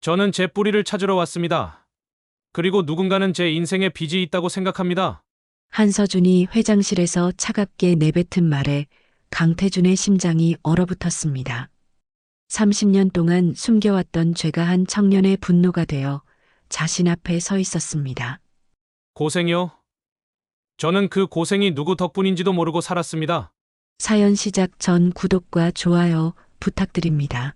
저는 제 뿌리를 찾으러 왔습니다. 그리고 누군가는 제 인생에 빚이 있다고 생각합니다. 한서준이 회장실에서 차갑게 내뱉은 말에 강태준의 심장이 얼어붙었습니다. 30년 동안 숨겨왔던 죄가 한 청년의 분노가 되어 자신 앞에 서 있었습니다. 고생이요? 저는 그 고생이 누구 덕분인지도 모르고 살았습니다. 사연 시작 전 구독과 좋아요 부탁드립니다.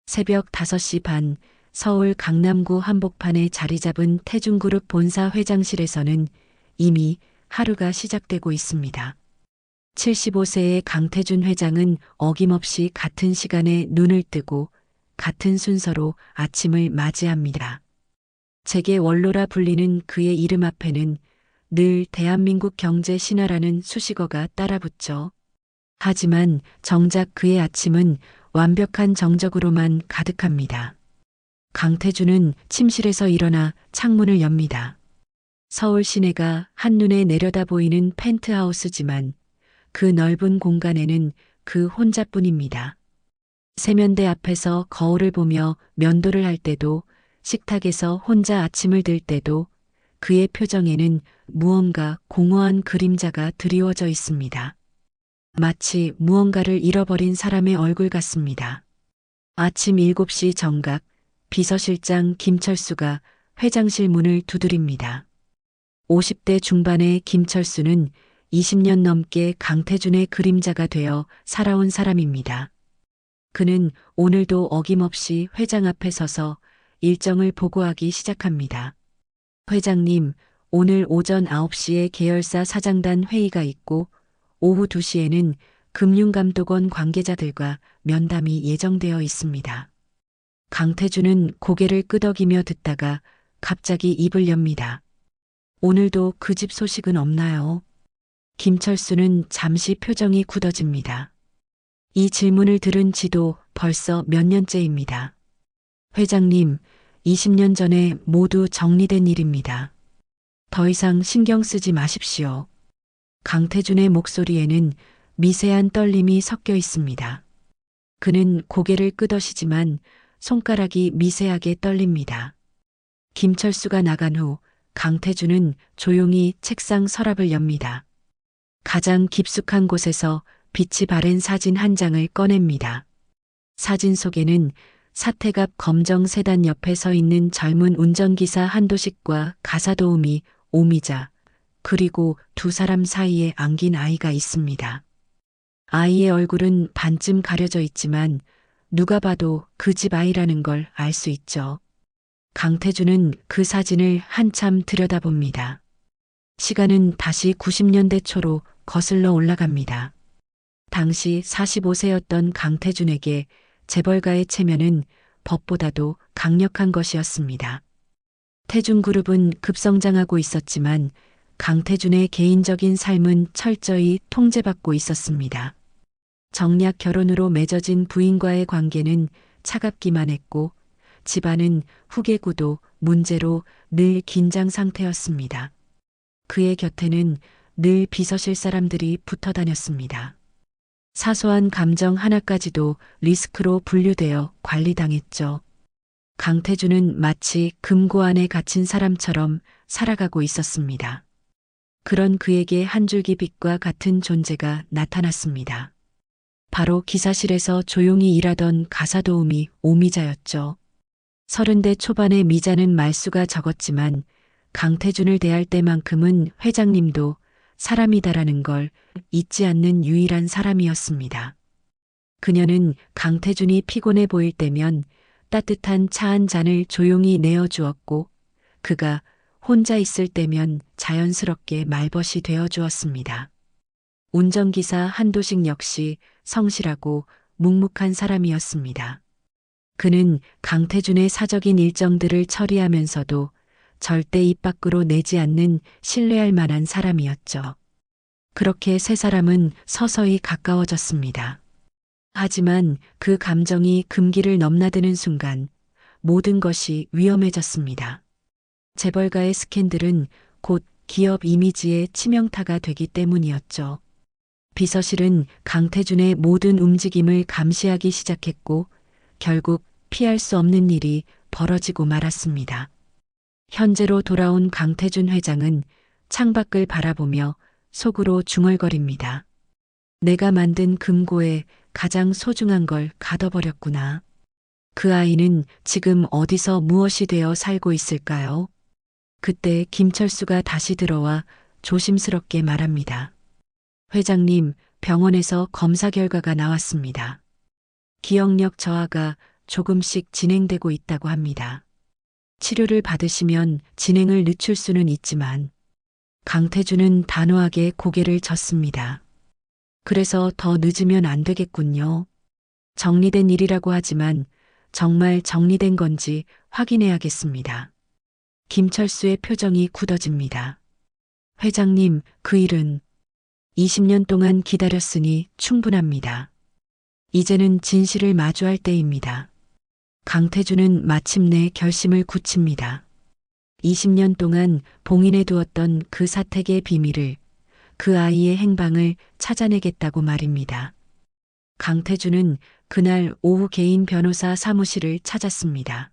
새벽 5시 반 서울 강남구 한복판에 자리 잡은 태중그룹 본사 회장실에서는 이미 하루가 시작되고 있습니다. 75세의 강태준 회장은 어김없이 같은 시간에 눈을 뜨고 같은 순서로 아침을 맞이합니다. 재계 원로라 불리는 그의 이름 앞에는 늘 대한민국 경제 신화라는 수식어가 따라붙죠. 하지만 정작 그의 아침은 완벽한 정적으로만 가득합니다. 강태준은 침실에서 일어나 창문을 엽니다. 서울 시내가 한눈에 내려다 보이는 펜트하우스지만 그 넓은 공간에는 그 혼자뿐입니다. 세면대 앞에서 거울을 보며 면도를 할 때도 식탁에서 혼자 아침을 들 때도 그의 표정에는 무언가 공허한 그림자가 드리워져 있습니다. 마치 무언가를 잃어버린 사람의 얼굴 같습니다. 아침 7시 정각 비서실장 김철수가 회장실 문을 두드립니다. 50대 중반의 김철수는 20년 넘게 강태준의 그림자가 되어 살아온 사람입니다. 그는 오늘도 어김없이 회장 앞에 서서 일정을 보고하기 시작합니다. 회장님, 오늘 오전 9시에 계열사 사장단 회의가 있고 오후 2시에는 금융감독원 관계자들과 면담이 예정되어 있습니다. 강태준은 고개를 끄덕이며 듣다가 갑자기 입을 엽니다. 오늘도 그 집 소식은 없나요? 김철수는 잠시 표정이 굳어집니다. 이 질문을 들은 지도 벌써 몇 년째입니다. 회장님, 20년 전에 모두 정리된 일입니다. 더 이상 신경 쓰지 마십시오. 강태준의 목소리에는 미세한 떨림이 섞여 있습니다. 그는 고개를 끄덕이지만 손가락이 미세하게 떨립니다. 김철수가 나간 후 강태준은 조용히 책상 서랍을 엽니다. 가장 깊숙한 곳에서 빛이 바랜 사진 한 장을 꺼냅니다. 사진 속에는 사택 앞 검정 세단 옆에 서 있는 젊은 운전기사 한도식과 가사도우미 오미자, 그리고 두 사람 사이에 안긴 아이가 있습니다. 아이의 얼굴은 반쯤 가려져 있지만 누가 봐도 그 집 아이라는 걸 알 수 있죠. 강태준은 그 사진을 한참 들여다봅니다. 시간은 다시 90년대 초로 거슬러 올라갑니다. 당시 45세였던 강태준에게 재벌가의 체면은 법보다도 강력한 것이었습니다. 태중그룹은 급성장하고 있었지만 강태준의 개인적인 삶은 철저히 통제받고 있었습니다. 정략 결혼으로 맺어진 부인과의 관계는 차갑기만 했고 집안은 후계구도 문제로 늘 긴장 상태였습니다. 그의 곁에는 늘 비서실 사람들이 붙어 다녔습니다. 사소한 감정 하나까지도 리스크로 분류되어 관리당했죠. 강태준은 마치 금고 안에 갇힌 사람처럼 살아가고 있었습니다. 그런 그에게 한 줄기 빛과 같은 존재가 나타났습니다. 바로 기사실에서 조용히 일하던 가사도우미 오미자였죠. 30대 초반의 미자는 말수가 적었지만 강태준을 대할 때만큼은 회장님도 사람이다라는 걸 잊지 않는 유일한 사람이었습니다. 그녀는 강태준이 피곤해 보일 때면 따뜻한 차 한 잔을 조용히 내어주었고 그가 혼자 있을 때면 자연스럽게 말벗이 되어주었습니다. 운전기사 한도식 역시 성실하고 묵묵한 사람이었습니다. 그는 강태준의 사적인 일정들을 처리하면서도 절대 입 밖으로 내지 않는 신뢰할 만한 사람이었죠. 그렇게 세 사람은 서서히 가까워졌습니다. 하지만 그 감정이 금기를 넘나드는 순간 모든 것이 위험해졌습니다. 재벌가의 스캔들은 곧 기업 이미지의 치명타가 되기 때문이었죠. 비서실은 강태준의 모든 움직임을 감시하기 시작했고 결국 피할 수 없는 일이 벌어지고 말았습니다. 현재로 돌아온 강태준 회장은 창밖을 바라보며 속으로 중얼거립니다. 내가 만든 금고에 가장 소중한 걸 가둬버렸구나. 그 아이는 지금 어디서 무엇이 되어 살고 있을까요? 그때 김철수가 다시 들어와 조심스럽게 말합니다. 회장님, 병원에서 검사 결과가 나왔습니다. 기억력 저하가 조금씩 진행되고 있다고 합니다. 치료를 받으시면 진행을 늦출 수는 있지만 강태준은 단호하게 고개를 젓습니다. 그래서 더 늦으면 안 되겠군요. 정리된 일이라고 하지만 정말 정리된 건지 확인해야겠습니다. 김철수의 표정이 굳어집니다. 회장님, 그 일은 20년 동안 기다렸으니 충분합니다. 이제는 진실을 마주할 때입니다. 강태준은 마침내 결심을 굳힙니다. 20년 동안 봉인해 두었던 그 사택의 비밀을, 그 아이의 행방을 찾아내겠다고 말입니다. 강태준은 그날 오후 개인 변호사 사무실을 찾았습니다.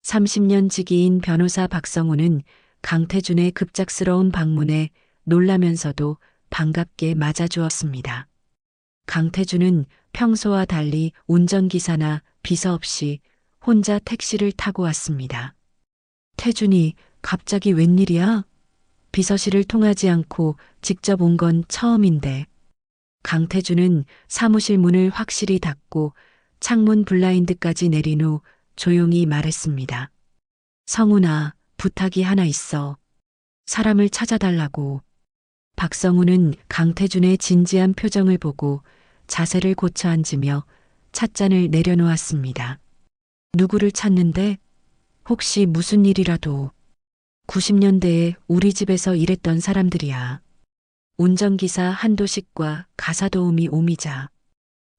30년 지기인 변호사 박성우는 강태준의 급작스러운 방문에 놀라면서도 반갑게 맞아주었습니다. 강태준은 평소와 달리 운전기사나 비서 없이 혼자 택시를 타고 왔습니다. 태준이 갑자기 웬일이야? 비서실을 통하지 않고 직접 온 건 처음인데. 강태준은 사무실 문을 확실히 닫고 창문 블라인드까지 내린 후 조용히 말했습니다. 성훈아, 부탁이 하나 있어. 사람을 찾아달라고. 박성우는 강태준의 진지한 표정을 보고 자세를 고쳐 앉으며 찻잔을 내려놓았습니다. 누구를 찾는데? 혹시 무슨 일이라도. 90년대에 우리 집에서 일했던 사람들이야. 운전기사 한도식과 가사도우미 오미자.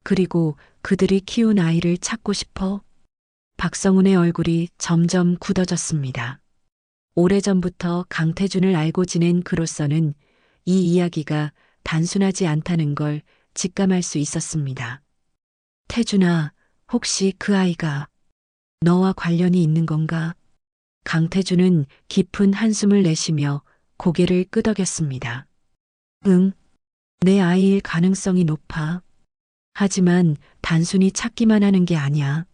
그리고 그들이 키운 아이를 찾고 싶어? 박성훈의 얼굴이 점점 굳어졌습니다. 오래전부터 강태준을 알고 지낸 그로서는 이 이야기가 단순하지 않다는 걸 직감할 수 있었습니다. 태준아, 혹시 그 아이가 너와 관련이 있는 건가? 강태준은 깊은 한숨을 내쉬며 고개를 끄덕였습니다. 응, 내 아이일 가능성이 높아. 하지만 단순히 찾기만 하는 게 아니야.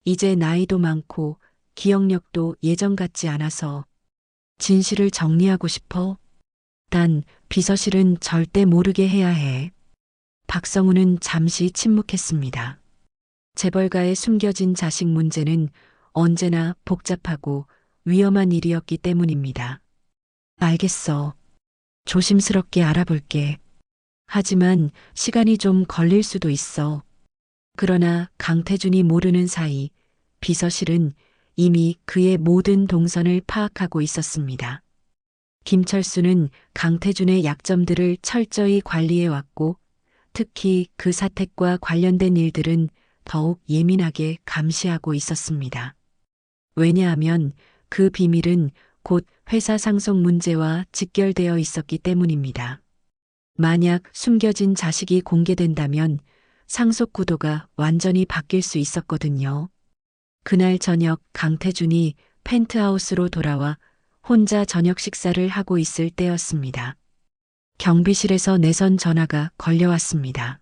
이제 나이도 많고 기억력도 예전 같지 않아서 진실을 정리하고 싶어. 단 비서실은 절대 모르게 해야 해. 박성우는 잠시 침묵했습니다. 재벌가에 숨겨진 자식 문제는 언제나 복잡하고 위험한 일이었기 때문입니다. 알겠어. 조심스럽게 알아볼게. 하지만 시간이 좀 걸릴 수도 있어. 그러나 강태준이 모르는 사이 비서실은 이미 그의 모든 동선을 파악하고 있었습니다. 김철수는 강태준의 약점들을 철저히 관리해왔고 특히 그 사택과 관련된 일들은 더욱 예민하게 감시하고 있었습니다. 왜냐하면 그 비밀은 곧 회사 상속 문제와 직결되어 있었기 때문입니다. 만약 숨겨진 자식이 공개된다면 상속 구도가 완전히 바뀔 수 있었거든요. 그날 저녁 강태준이 펜트하우스로 돌아와 혼자 저녁 식사를 하고 있을 때였습니다. 경비실에서 내선 전화가 걸려왔습니다.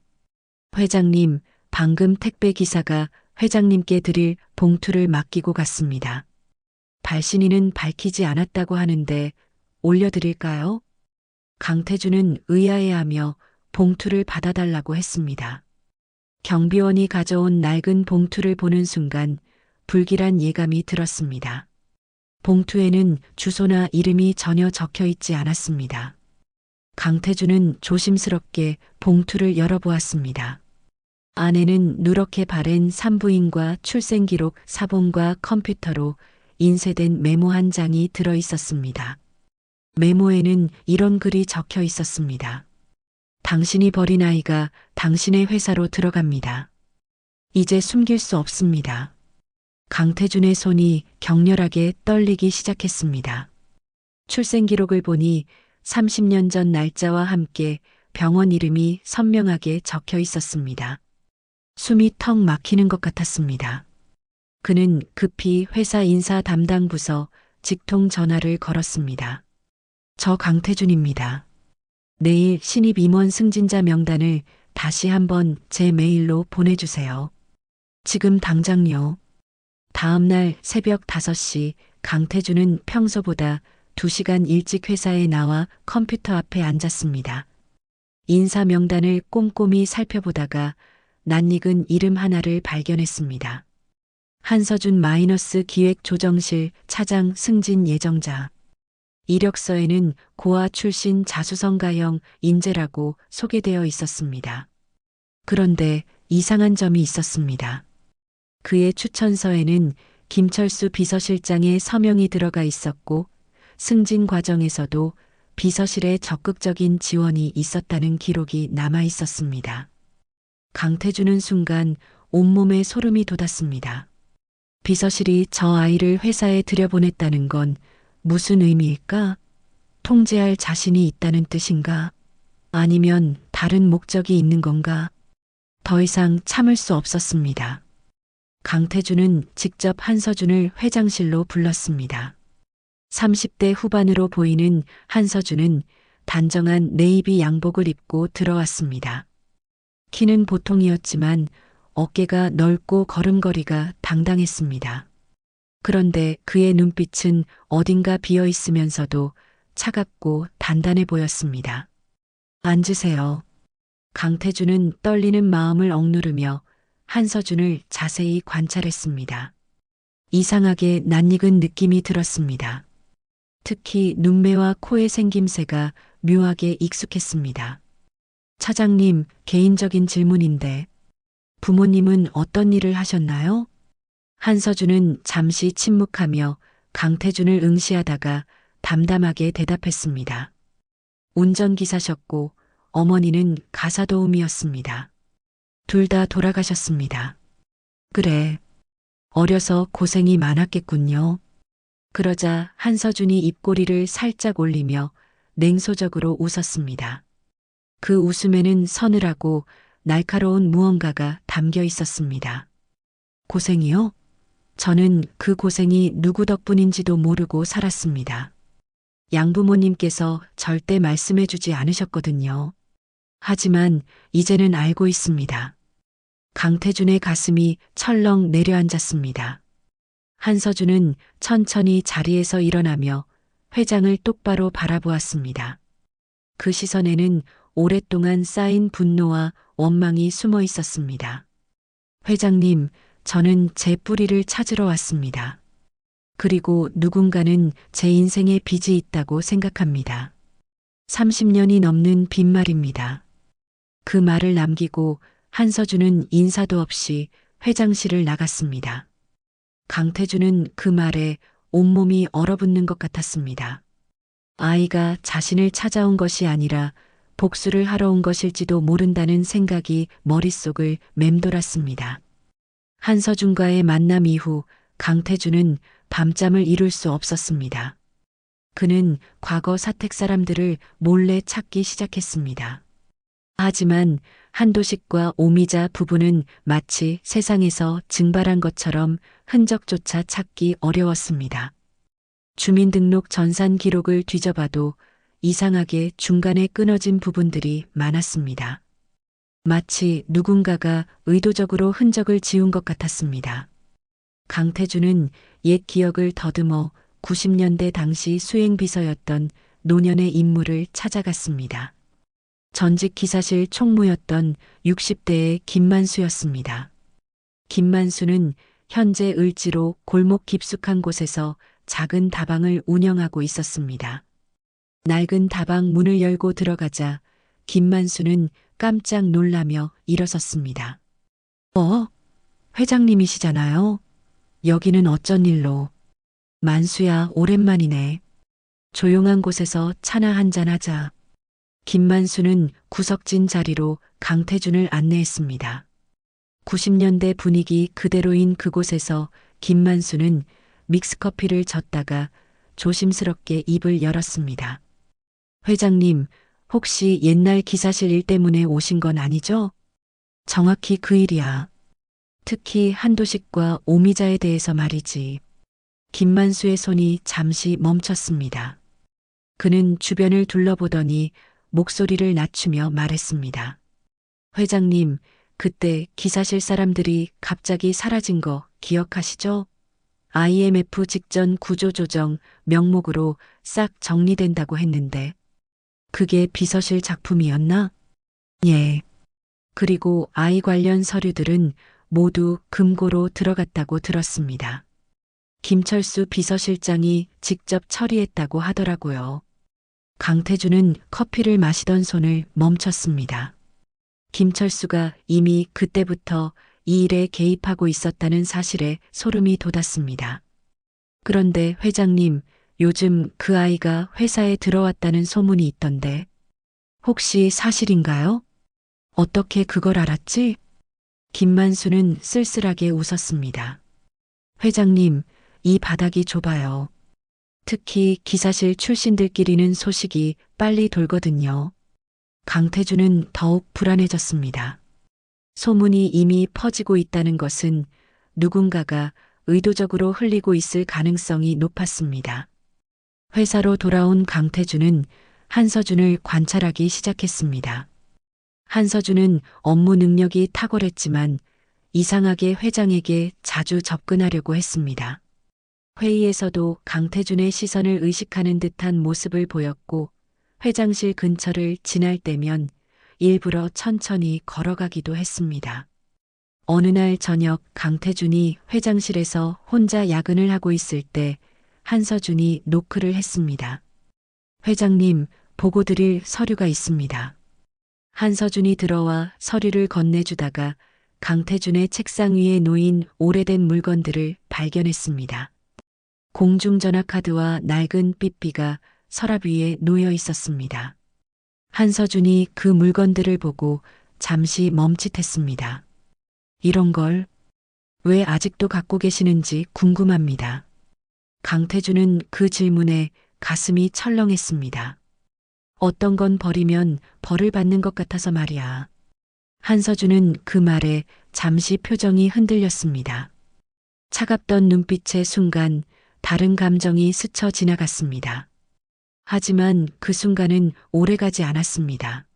회장님, 방금 택배 기사가 회장님께 드릴 봉투를 맡기고 갔습니다. 발신인은 밝히지 않았다고 하는데 올려드릴까요? 강태준은 의아해하며 봉투를 받아달라고 했습니다. 경비원이 가져온 낡은 봉투를 보는 순간 불길한 예감이 들었습니다. 봉투에는 주소나 이름이 전혀 적혀 있지 않았습니다. 강태준은 조심스럽게 봉투를 열어보았습니다. 안에는 누렇게 바랜 산부인과 출생기록 사본과 컴퓨터로 인쇄된 메모 한 장이 들어 있었습니다. 메모에는 이런 글이 적혀 있었습니다. 당신이 버린 아이가 당신의 회사로 들어갑니다. 이제 숨길 수 없습니다. 강태준의 손이 격렬하게 떨리기 시작했습니다. 출생기록을 보니 30년 전 날짜와 함께 병원 이름이 선명하게 적혀 있었습니다. 숨이 턱 막히는 것 같았습니다. 그는 급히 회사 인사 담당 부서 직통 전화를 걸었습니다. 저 강태준입니다. 내일 신입 임원 승진자 명단을 다시 한번 제 메일로 보내주세요. 지금 당장요. 다음 날 새벽 5시 강태준은 평소보다 2시간 일찍 회사에 나와 컴퓨터 앞에 앉았습니다. 인사 명단을 꼼꼼히 살펴보다가 낯익은 이름 하나를 발견했습니다. 한서준 기획조정실 차장 승진 예정자. 이력서에는 고아 출신 자수성가형 인재라고 소개되어 있었습니다. 그런데 이상한 점이 있었습니다. 그의 추천서에는 김철수 비서실장의 서명이 들어가 있었고 승진 과정에서도 비서실에 적극적인 지원이 있었다는 기록이 남아 있었습니다. 강태준은 순간 온몸에 소름이 돋았습니다. 비서실이 저 아이를 회사에 들여보냈다는 건 무슨 의미일까? 통제할 자신이 있다는 뜻인가? 아니면 다른 목적이 있는 건가? 더 이상 참을 수 없었습니다. 강태준은 직접 한서준을 회장실로 불렀습니다. 30대 후반으로 보이는 한서준은 단정한 네이비 양복을 입고 들어왔습니다. 키는 보통이었지만 어깨가 넓고 걸음걸이가 당당했습니다. 그런데 그의 눈빛은 어딘가 비어 있으면서도 차갑고 단단해 보였습니다. 앉으세요. 강태준은 떨리는 마음을 억누르며 한서준을 자세히 관찰했습니다. 이상하게 낯익은 느낌이 들었습니다. 특히 눈매와 코의 생김새가 묘하게 익숙했습니다. 차장님, 개인적인 질문인데 부모님은 어떤 일을 하셨나요? 한서준은 잠시 침묵하며 강태준을 응시하다가 담담하게 대답했습니다. 운전기사셨고 어머니는 가사도우미였습니다. 둘 다 돌아가셨습니다. 그래. 어려서 고생이 많았겠군요. 그러자 한서준이 입꼬리를 살짝 올리며 냉소적으로 웃었습니다. 그 웃음에는 서늘하고 날카로운 무언가가 담겨 있었습니다. 고생이요? 저는 그 고생이 누구 덕분인지도 모르고 살았습니다. 양부모님께서 절대 말씀해 주지 않으셨거든요. 하지만 이제는 알고 있습니다. 강태준의 가슴이 철렁 내려앉았습니다. 한서준은 천천히 자리에서 일어나며 회장을 똑바로 바라보았습니다. 그 시선에는 오랫동안 쌓인 분노와 원망이 숨어 있었습니다. 회장님, 저는 제 뿌리를 찾으러 왔습니다. 그리고 누군가는 제 인생에 빚이 있다고 생각합니다. 30년이 넘는 빚말입니다. 그 말을 남기고 한서준은 인사도 없이 회장실을 나갔습니다. 강태준은 그 말에 온몸이 얼어붙는 것 같았습니다. 아이가 자신을 찾아온 것이 아니라 복수를 하러 온 것일지도 모른다는 생각이 머릿속을 맴돌았습니다. 한서준과의 만남 이후 강태준은 밤잠을 이룰 수 없었습니다. 그는 과거 사택 사람들을 몰래 찾기 시작했습니다. 하지만 한도식과 오미자 부부는 마치 세상에서 증발한 것처럼 흔적조차 찾기 어려웠습니다. 주민등록 전산 기록을 뒤져봐도 이상하게 중간에 끊어진 부분들이 많았습니다. 마치 누군가가 의도적으로 흔적을 지운 것 같았습니다. 강태준은 옛 기억을 더듬어 90년대 당시 수행비서였던 노년의 인물을 찾아갔습니다. 전직 기사실 총무였던 60대의 김만수였습니다. 김만수는 현재 을지로 골목 깊숙한 곳에서 작은 다방을 운영하고 있었습니다. 낡은 다방 문을 열고 들어가자 김만수는 깜짝 놀라며 일어섰습니다. 회장님이시잖아요. 여기는 어쩐 일로. 만수야, 오랜만이네. 조용한 곳에서 차나 한잔 하자. 김만수는 구석진 자리로 강태준을 안내했습니다. 90년대 분위기 그대로인 그곳에서 김만수는 믹스커피를 젓다가 조심스럽게 입을 열었습니다. 회장님, 혹시 옛날 기사실 일 때문에 오신 건 아니죠? 정확히 그 일이야. 특히 한도식과 오미자에 대해서 말이지. 김만수의 손이 잠시 멈췄습니다. 그는 주변을 둘러보더니 목소리를 낮추며 말했습니다. 회장님, 그때 기사실 사람들이 갑자기 사라진 거 기억하시죠? IMF 직전 구조조정 명목으로 싹 정리된다고 했는데 그게 비서실 작품이었나? 예. 그리고 아이 관련 서류들은 모두 금고로 들어갔다고 들었습니다. 김철수 비서실장이 직접 처리했다고 하더라고요. 강태준은 커피를 마시던 손을 멈췄습니다. 김철수가 이미 그때부터 이 일에 개입하고 있었다는 사실에 소름이 돋았습니다. 그런데 회장님, 요즘 그 아이가 회사에 들어왔다는 소문이 있던데 혹시 사실인가요? 어떻게 그걸 알았지? 김만수는 쓸쓸하게 웃었습니다. 회장님, 이 바닥이 좁아요. 특히 기사실 출신들끼리는 소식이 빨리 돌거든요. 강태준은 더욱 불안해졌습니다. 소문이 이미 퍼지고 있다는 것은 누군가가 의도적으로 흘리고 있을 가능성이 높았습니다. 회사로 돌아온 강태준은 한서준을 관찰하기 시작했습니다. 한서준은 업무 능력이 탁월했지만 이상하게 회장에게 자주 접근하려고 했습니다. 회의에서도 강태준의 시선을 의식하는 듯한 모습을 보였고 회장실 근처를 지날 때면 일부러 천천히 걸어가기도 했습니다. 어느 날 저녁 강태준이 회장실에서 혼자 야근을 하고 있을 때 한서준이 노크를 했습니다. 회장님, 보고 드릴 서류가 있습니다. 한서준이 들어와 서류를 건네주다가 강태준의 책상 위에 놓인 오래된 물건들을 발견했습니다. 공중전화 카드와 낡은 삐삐가 서랍 위에 놓여 있었습니다. 한서준이 그 물건들을 보고 잠시 멈칫했습니다. 이런 걸 왜 아직도 갖고 계시는지 궁금합니다. 강태준은 그 질문에 가슴이 철렁했습니다. 어떤 건 버리면 벌을 받는 것 같아서 말이야. 한서준은 그 말에 잠시 표정이 흔들렸습니다. 차갑던 눈빛의 순간 다른 감정이 스쳐 지나갔습니다. 하지만 그 순간은 오래가지 않았습니다.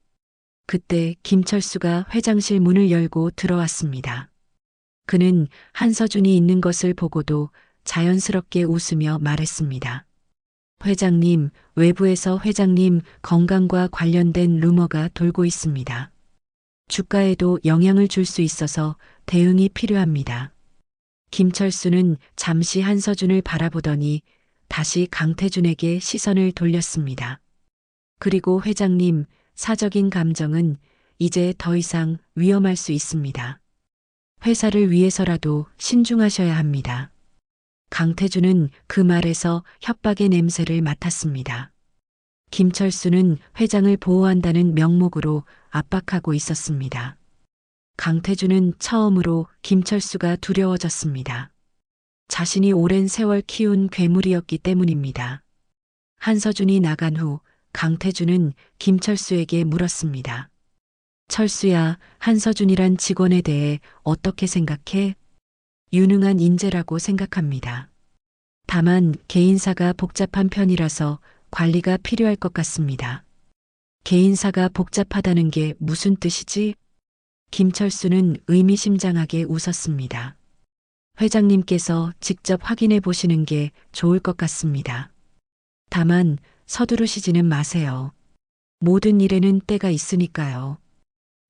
그때 김철수가 회장실 문을 열고 들어왔습니다. 그는 한서준이 있는 것을 보고도 자연스럽게 웃으며 말했습니다. 회장님, 외부에서 회장님 건강과 관련된 루머가 돌고 있습니다. 주가에도 영향을 줄 수 있어서 대응이 필요합니다. 김철수는 잠시 한서준을 바라보더니 다시 강태준에게 시선을 돌렸습니다. 그리고 회장님, 사적인 감정은 이제 더 이상 위험할 수 있습니다. 회사를 위해서라도 신중하셔야 합니다. 강태준은 그 말에서 협박의 냄새를 맡았습니다. 김철수는 회장을 보호한다는 명목으로 압박하고 있었습니다. 강태준은 처음으로 김철수가 두려워졌습니다. 자신이 오랜 세월 키운 괴물이었기 때문입니다. 한서준이 나간 후 강태준은 김철수에게 물었습니다. 철수야, 한서준이란 직원에 대해 어떻게 생각해? 유능한 인재라고 생각합니다. 다만 개인사가 복잡한 편이라서 관리가 필요할 것 같습니다. 개인사가 복잡하다는 게 무슨 뜻이지? 김철수는 의미심장하게 웃었습니다. 회장님께서 직접 확인해 보시는 게 좋을 것 같습니다. 다만 서두르시지는 마세요. 모든 일에는 때가 있으니까요.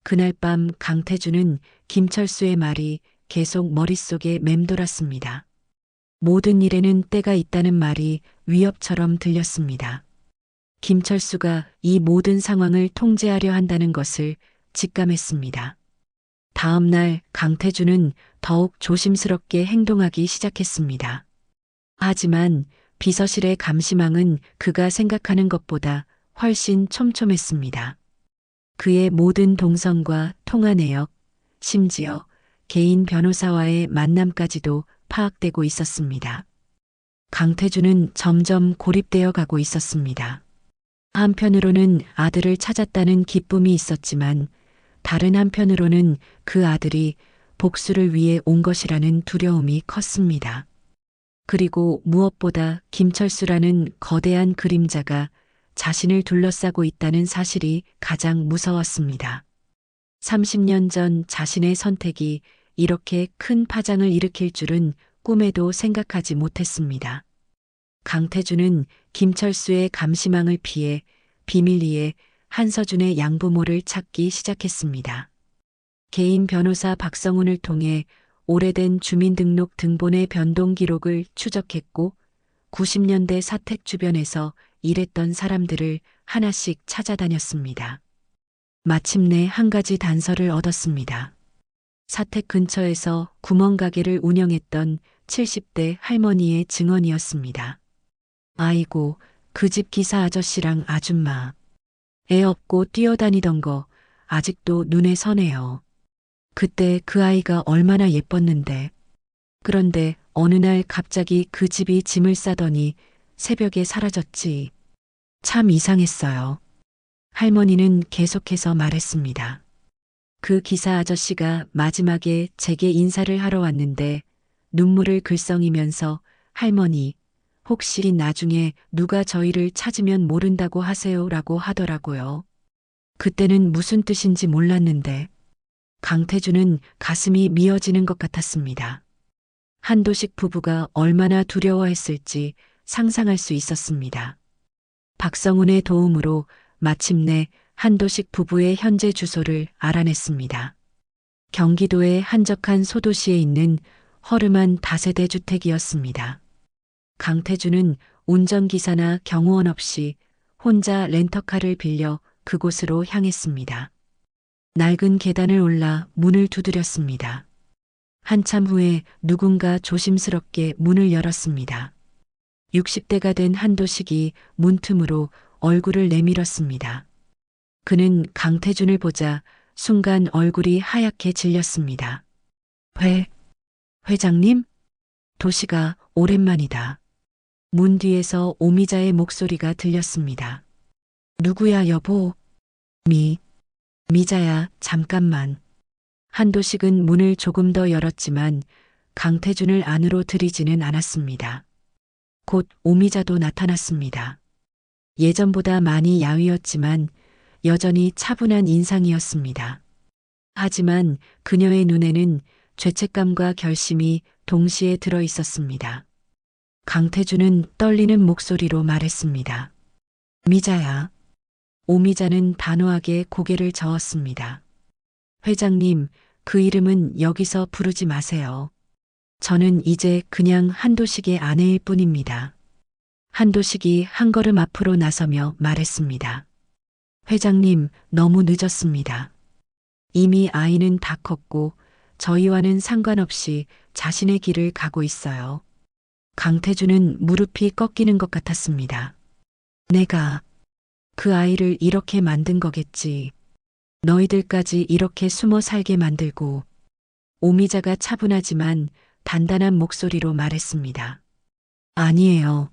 그날 밤 강태준은 김철수의 말이 계속 머릿속에 맴돌았습니다. 모든 일에는 때가 있다는 말이 위협처럼 들렸습니다. 김철수가 이 모든 상황을 통제하려 한다는 것을 직감했습니다. 다음 날 강태준은 더욱 조심스럽게 행동하기 시작했습니다. 하지만 비서실의 감시망은 그가 생각하는 것보다 훨씬 촘촘했습니다. 그의 모든 동선과 통화 내역, 심지어 개인 변호사와의 만남까지도 파악되고 있었습니다. 강태준은 점점 고립되어 가고 있었습니다. 한편으로는 아들을 찾았다는 기쁨이 있었지만 다른 한편으로는 그 아들이 복수를 위해 온 것이라는 두려움이 컸습니다. 그리고 무엇보다 김철수라는 거대한 그림자가 자신을 둘러싸고 있다는 사실이 가장 무서웠습니다. 30년 전 자신의 선택이 이렇게 큰 파장을 일으킬 줄은 꿈에도 생각하지 못했습니다. 강태준은 김철수의 감시망을 피해 비밀리에 한서준의 양부모를 찾기 시작했습니다. 개인 변호사 박성훈을 통해 오래된 주민등록 등본의 변동 기록을 추적했고 90년대 사택 주변에서 일했던 사람들을 하나씩 찾아다녔습니다. 마침내 한 가지 단서를 얻었습니다. 사택 근처에서 구멍가게를 운영했던 70대 할머니의 증언이었습니다. 아이고, 그 집 기사 아저씨랑 아줌마. 애 업고 뛰어다니던 거 아직도 눈에 선해요. 그때 그 아이가 얼마나 예뻤는데. 그런데 어느 날 갑자기 그 집이 짐을 싸더니 새벽에 사라졌지. 참 이상했어요. 할머니는 계속해서 말했습니다. 그 기사 아저씨가 마지막에 제게 인사를 하러 왔는데 눈물을 글썽이면서 할머니, 혹시 나중에 누가 저희를 찾으면 모른다고 하세요라고 하더라고요. 그때는 무슨 뜻인지 몰랐는데 강태준은 가슴이 미어지는 것 같았습니다. 한도식 부부가 얼마나 두려워했을지 상상할 수 있었습니다. 박성훈의 도움으로 마침내 한도식 부부의 현재 주소를 알아냈습니다. 경기도의 한적한 소도시에 있는 허름한 다세대 주택이었습니다. 강태준은 운전기사나 경호원 없이 혼자 렌터카를 빌려 그곳으로 향했습니다. 낡은 계단을 올라 문을 두드렸습니다. 한참 후에 누군가 조심스럽게 문을 열었습니다. 60대가 된 한도식이 문틈으로 얼굴을 내밀었습니다. 그는 강태준을 보자 순간 얼굴이 하얗게 질렸습니다. 회장님? 도시가 오랜만이다. 문 뒤에서 오미자의 목소리가 들렸습니다. 누구야 여보? 미자야, 잠깐만. 한도식은 문을 조금 더 열었지만 강태준을 안으로 들이지는 않았습니다. 곧 오미자도 나타났습니다. 예전보다 많이 야위었지만 여전히 차분한 인상이었습니다. 하지만 그녀의 눈에는 죄책감과 결심이 동시에 들어 있었습니다. 강태준은 떨리는 목소리로 말했습니다. 미자야. 오미자는 단호하게 고개를 저었습니다. 회장님, 그 이름은 여기서 부르지 마세요. 저는 이제 그냥 한도식의 아내일 뿐입니다. 한도식이 한 걸음 앞으로 나서며 말했습니다. 회장님, 너무 늦었습니다. 이미 아이는 다 컸고 저희와는 상관없이 자신의 길을 가고 있어요. 강태준은 무릎이 꺾이는 것 같았습니다. 내가 그 아이를 이렇게 만든 거겠지. 너희들까지 이렇게 숨어 살게 만들고. 오미자가 차분하지만 단단한 목소리로 말했습니다. 아니에요.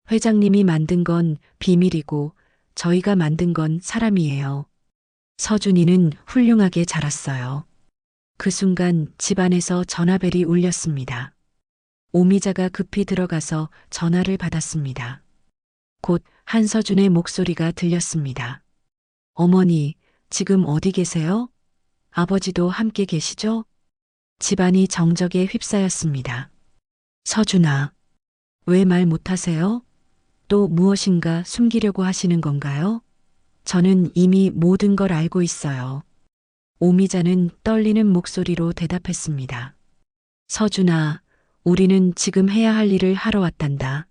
회장님이 만든 건 비밀이고 저희가 만든 건 사람이에요. 서준이는 훌륭하게 자랐어요. 그 순간 집안에서 전화벨이 울렸습니다. 오미자가 급히 들어가서 전화를 받았습니다. 곧 한서준의 목소리가 들렸습니다. 어머니, 지금 어디 계세요? 아버지도 함께 계시죠? 집안이 정적에 휩싸였습니다. 서준아, 왜 말 못하세요? 또 무엇인가 숨기려고 하시는 건가요? 저는 이미 모든 걸 알고 있어요. 오미자는 떨리는 목소리로 대답했습니다. 서준아, 우리는 지금 해야 할 일을 하러 왔단다.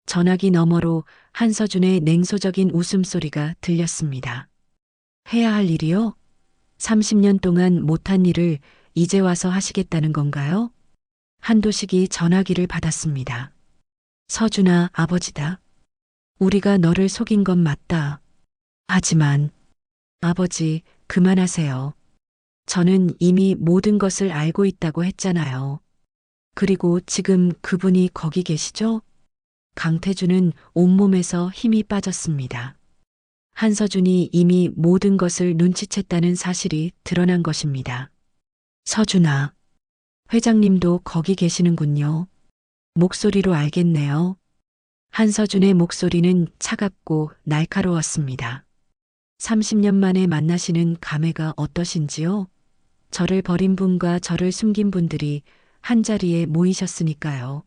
전화기 너머로 한서준의 냉소적인 웃음소리가 들렸습니다. 해야 할 일이요? 30년 동안 못한 일을 이제 와서 하시겠다는 건가요? 한도식이 전화기를 받았습니다. 서준아, 아버지다. 우리가 너를 속인 건 맞다. 하지만 아버지, 그만하세요. 저는 이미 모든 것을 알고 있다고 했잖아요. 그리고 지금 그분이 거기 계시죠? 강태준은 온몸에서 힘이 빠졌습니다. 한서준이 이미 모든 것을 눈치챘다는 사실이 드러난 것입니다. 서준아, 회장님도 거기 계시는군요. 목소리로 알겠네요. 한서준의 목소리는 차갑고 날카로웠습니다. 30년 만에 만나시는 감회가 어떠신지요? 저를 버린 분과 저를 숨긴 분들이 한자리에 모이셨으니까요.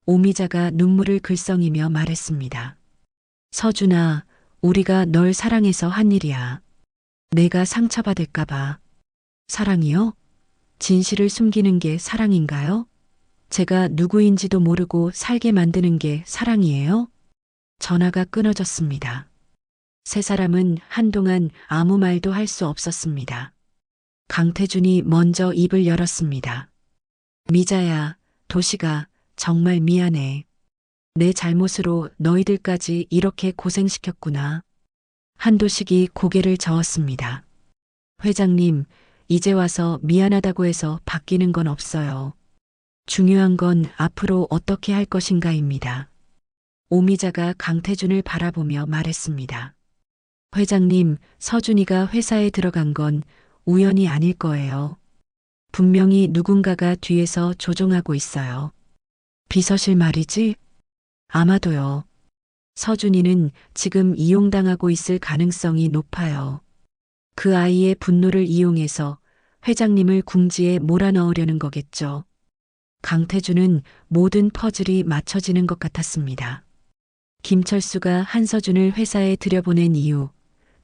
오미자가 눈물을 글썽이며 말했습니다. 서준아, 우리가 널 사랑해서 한 일이야. 내가 상처받을까봐. 사랑이요? 진실을 숨기는 게 사랑인가요? 제가 누구인지도 모르고 살게 만드는 게 사랑이에요? 전화가 끊어졌습니다. 세 사람은 한동안 아무 말도 할 수 없었습니다. 강태준이 먼저 입을 열었습니다. 미자야, 도시가 정말 미안해. 내 잘못으로 너희들까지 이렇게 고생시켰구나. 한도식이 고개를 저었습니다. 회장님, 이제 와서 미안하다고 해서 바뀌는 건 없어요. 중요한 건 앞으로 어떻게 할 것인가입니다. 오미자가 강태준을 바라보며 말했습니다. 회장님, 서준이가 회사에 들어간 건 우연이 아닐 거예요. 분명히 누군가가 뒤에서 조종하고 있어요. 비서실 말이지? 아마도요. 서준이는 지금 이용당하고 있을 가능성이 높아요. 그 아이의 분노를 이용해서 회장님을 궁지에 몰아넣으려는 거겠죠. 강태준은 모든 퍼즐이 맞춰지는 것 같았습니다. 김철수가 한서준을 회사에 들여보낸 이유,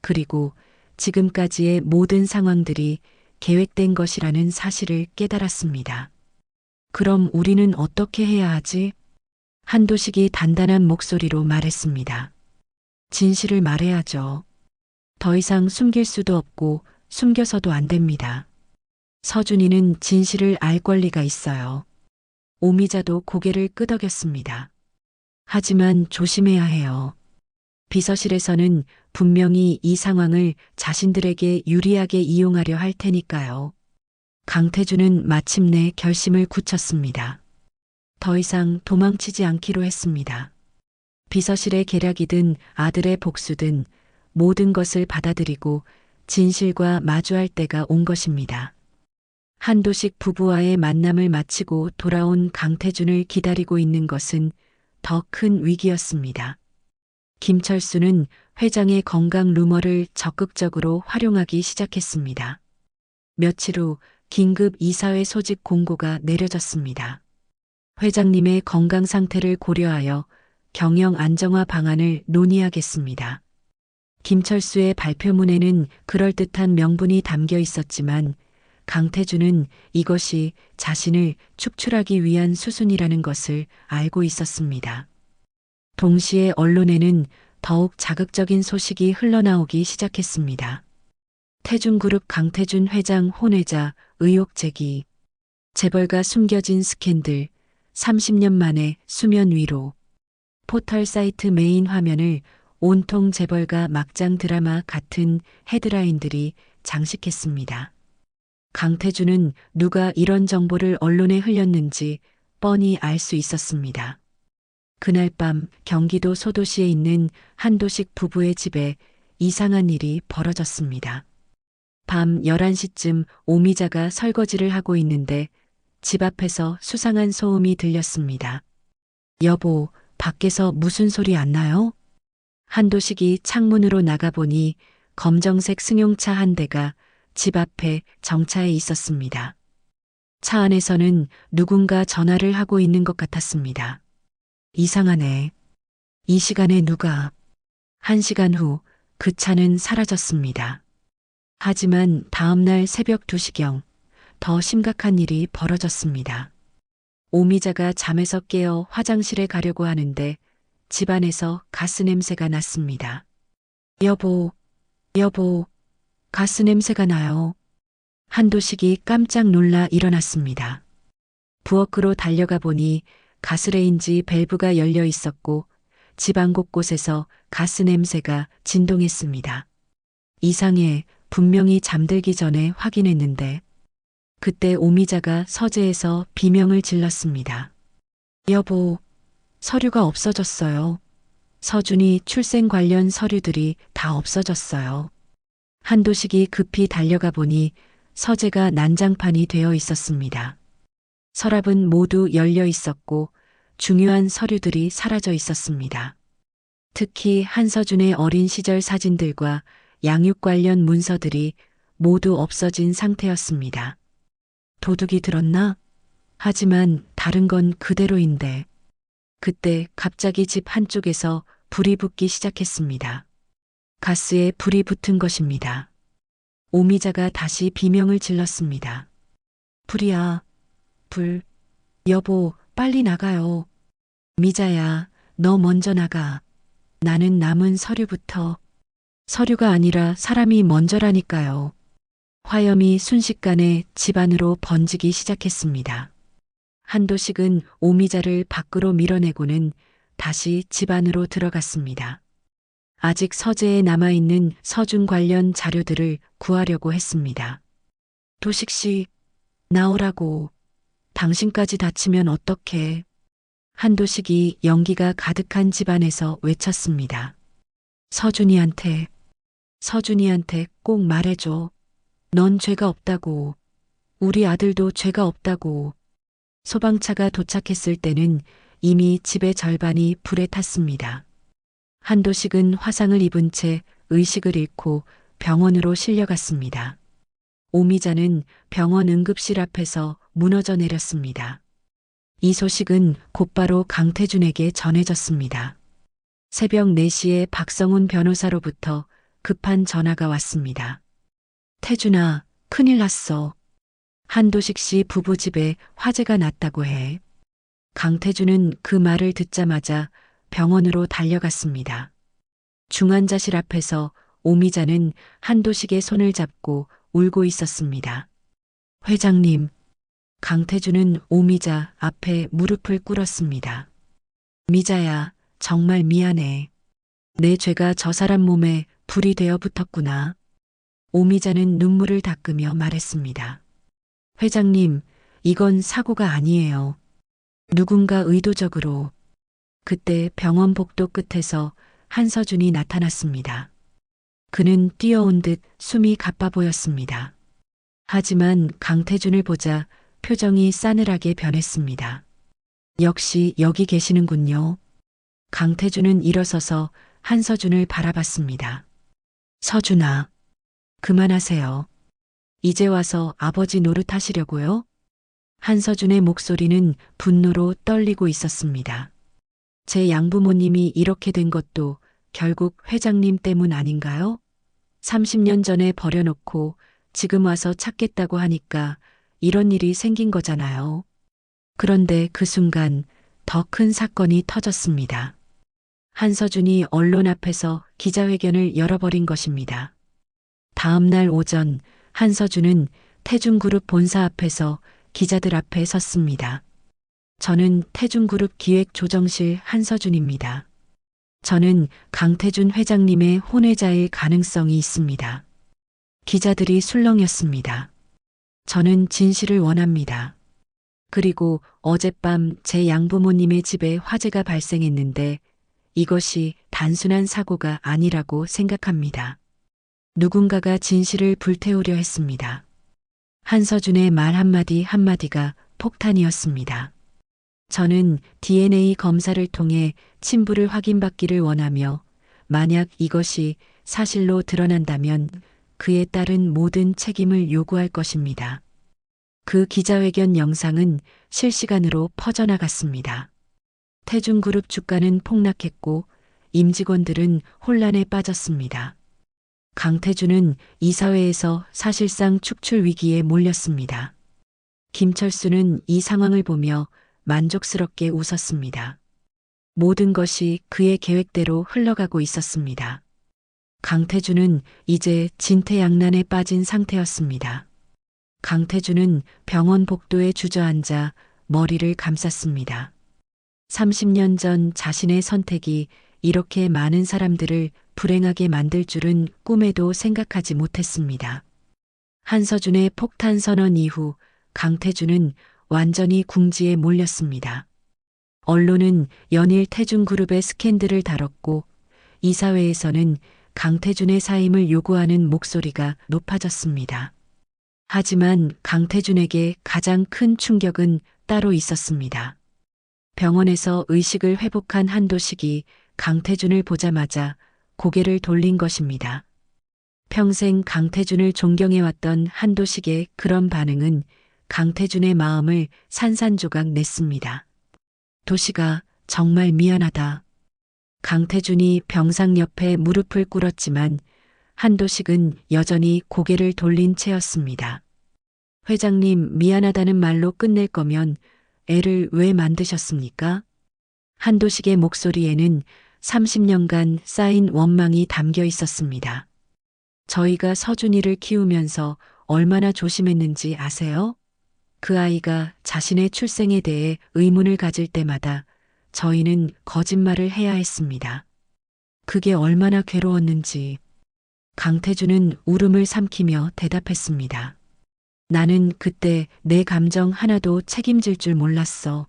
그리고 지금까지의 모든 상황들이 계획된 것이라는 사실을 깨달았습니다. 그럼 우리는 어떻게 해야 하지? 한도식이 단단한 목소리로 말했습니다. 진실을 말해야죠. 더 이상 숨길 수도 없고 숨겨서도 안 됩니다. 서준이는 진실을 알 권리가 있어요. 오미자도 고개를 끄덕였습니다. 하지만 조심해야 해요. 비서실에서는 분명히 이 상황을 자신들에게 유리하게 이용하려 할 테니까요. 강태준은 마침내 결심을 굳혔습니다. 더 이상 도망치지 않기로 했습니다. 비서실의 계략이든 아들의 복수든 모든 것을 받아들이고 진실과 마주할 때가 온 것입니다. 한도식 부부와의 만남을 마치고 돌아온 강태준을 기다리고 있는 것은 더 큰 위기였습니다. 김철수는 회장의 건강 루머를 적극적으로 활용하기 시작했습니다. 며칠 후 긴급 이사회 소집 공고가 내려졌습니다. 회장님의 건강 상태를 고려하여 경영 안정화 방안을 논의하겠습니다. 김철수의 발표문에는 그럴듯한 명분이 담겨 있었지만 강태준은 이것이 자신을 축출하기 위한 수순이라는 것을 알고 있었습니다. 동시에 언론에는 더욱 자극적인 소식이 흘러나오기 시작했습니다. 태준그룹 강태준 회장 혼외자 의혹 제기, 재벌가 숨겨진 스캔들, 30년 만에 수면 위로, 포털 사이트 메인 화면을 온통 재벌가 막장 드라마 같은 헤드라인들이 장식했습니다. 강태준은 누가 이런 정보를 언론에 흘렸는지 뻔히 알 수 있었습니다. 그날 밤 경기도 소도시에 있는 한도식 부부의 집에 이상한 일이 벌어졌습니다. 밤 11시쯤 오미자가 설거지를 하고 있는데 집 앞에서 수상한 소음이 들렸습니다. 여보, 밖에서 무슨 소리 안 나요? 한도식이 창문으로 나가보니 검정색 승용차 한 대가 집 앞에 정차해 있었습니다. 차 안에서는 누군가 전화를 하고 있는 것 같았습니다. 이상하네. 이 시간에 누가? 1시간 후 그 차는 사라졌습니다. 하지만 다음날 새벽 2시경 더 심각한 일이 벌어졌습니다. 오미자가 잠에서 깨어 화장실에 가려고 하는데 집안에서 가스 냄새가 났습니다. 여보, 가스 냄새가 나요. 한도식이 깜짝 놀라 일어났습니다. 부엌으로 달려가 보니 가스레인지 밸브가 열려 있었고 집안 곳곳에서 가스 냄새가 진동했습니다. 이상해, 분명히 잠들기 전에 확인했는데 그때 오미자가 서재에서 비명을 질렀습니다. 여보, 서류가 없어졌어요. 서준이 출생 관련 서류들이 다 없어졌어요. 한도식이 급히 달려가 보니 서재가 난장판이 되어 있었습니다. 서랍은 모두 열려 있었고 중요한 서류들이 사라져 있었습니다. 특히 한서준의 어린 시절 사진들과 양육 관련 문서들이 모두 없어진 상태였습니다. 도둑이 들었나? 하지만 다른 건 그대로인데. 그때 갑자기 집 한쪽에서 불이 붙기 시작했습니다. 가스에 불이 붙은 것입니다. 오미자가 다시 비명을 질렀습니다. 불이야, 불. 여보, 빨리 나가요. 미자야, 너 먼저 나가. 나는 남은 서류부터. 서류가 아니라 사람이 먼저라니까요. 화염이 순식간에 집 안으로 번지기 시작했습니다. 한도식은 오미자를 밖으로 밀어내고는 다시 집 안으로 들어갔습니다. 아직 서재에 남아있는 서준 관련 자료들을 구하려고 했습니다. 도식 씨, 나오라고. 당신까지 다치면 어떡해. 한도식이 연기가 가득한 집안에서 외쳤습니다. 서준이한테 꼭 말해줘. 넌 죄가 없다고. 우리 아들도 죄가 없다고. 소방차가 도착했을 때는 이미 집의 절반이 불에 탔습니다. 한도식은 화상을 입은 채 의식을 잃고 병원으로 실려갔습니다. 오미자는 병원 응급실 앞에서 무너져 내렸습니다. 이 소식은 곧바로 강태준에게 전해졌습니다. 새벽 4시에 박성훈 변호사로부터 급한 전화가 왔습니다. 태준아, 큰일 났어. 한도식 씨 부부 집에 화재가 났다고 해. 강태준은 그 말을 듣자마자 병원으로 달려갔습니다. 중환자실 앞에서 오미자는 한도식의 손을 잡고 울고 있었습니다. 회장님, 강태준은 오미자 앞에 무릎을 꿇었습니다. 미자야, 정말 미안해. 내 죄가 저 사람 몸에 불이 되어 붙었구나. 오미자는 눈물을 닦으며 말했습니다. 회장님, 이건 사고가 아니에요. 누군가 의도적으로. 그때 병원 복도 끝에서 한서준이 나타났습니다. 그는 뛰어온 듯 숨이 가빠 보였습니다. 하지만 강태준을 보자 표정이 싸늘하게 변했습니다. 역시 여기 계시는군요. 강태준은 일어서서 한서준을 바라봤습니다. 서준아, 그만하세요. 이제 와서 아버지 노릇하시려고요? 한서준의 목소리는 분노로 떨리고 있었습니다. 제 양부모님이 이렇게 된 것도 결국 회장님 때문 아닌가요? 30년 전에 버려놓고 지금 와서 찾겠다고 하니까 이런 일이 생긴 거잖아요. 그런데 그 순간 더 큰 사건이 터졌습니다. 한서준이 언론 앞에서 기자회견을 열어버린 것입니다. 다음 날 오전 한서준은 태중그룹 본사 앞에서 기자들 앞에 섰습니다. 저는 태중그룹 기획조정실 한서준입니다. 저는 강태준 회장님의 혼외자일 가능성이 있습니다. 기자들이 술렁였습니다. 저는 진실을 원합니다. 그리고 어젯밤 제 양부모님의 집에 화재가 발생했는데 이것이 단순한 사고가 아니라고 생각합니다. 누군가가 진실을 불태우려 했습니다. 한서준의 말 한마디 한마디가 폭탄이었습니다. 저는 DNA 검사를 통해 친부를 확인받기를 원하며 만약 이것이 사실로 드러난다면 그에 따른 모든 책임을 요구할 것입니다. 그 기자회견 영상은 실시간으로 퍼져나갔습니다. 태중그룹 주가는 폭락했고 임직원들은 혼란에 빠졌습니다. 강태준은 이사회에서 사실상 축출 위기에 몰렸습니다. 김철수는 이 상황을 보며 만족스럽게 웃었습니다. 모든 것이 그의 계획대로 흘러가고 있었습니다. 강태준은 이제 진퇴양난에 빠진 상태였습니다. 강태준은 병원 복도에 주저앉아 머리를 감쌌습니다. 30년 전 자신의 선택이 이렇게 많은 사람들을 불행하게 만들 줄은 꿈에도 생각하지 못했습니다. 한서준의 폭탄 선언 이후 강태준은 완전히 궁지에 몰렸습니다. 언론은 연일 태중그룹의 스캔들을 다뤘고 이사회에서는 강태준의 사임을 요구하는 목소리가 높아졌습니다. 하지만 강태준에게 가장 큰 충격은 따로 있었습니다. 병원에서 의식을 회복한 한도식이 강태준을 보자마자 고개를 돌린 것입니다. 평생 강태준을 존경해왔던 한도식의 그런 반응은 강태준의 마음을 산산조각 냈습니다. 도식아, 정말 미안하다. 강태준이 병상 옆에 무릎을 꿇었지만 한도식은 여전히 고개를 돌린 채였습니다. 회장님, 미안하다는 말로 끝낼 거면 애를 왜 만드셨습니까? 한도식의 목소리에는 30년간 쌓인 원망이 담겨 있었습니다. 저희가 서준이를 키우면서 얼마나 조심했는지 아세요? 그 아이가 자신의 출생에 대해 의문을 가질 때마다 저희는 거짓말을 해야 했습니다. 그게 얼마나 괴로웠는지. 강태준은 울음을 삼키며 대답했습니다. 나는 그때 내 감정 하나도 책임질 줄 몰랐어.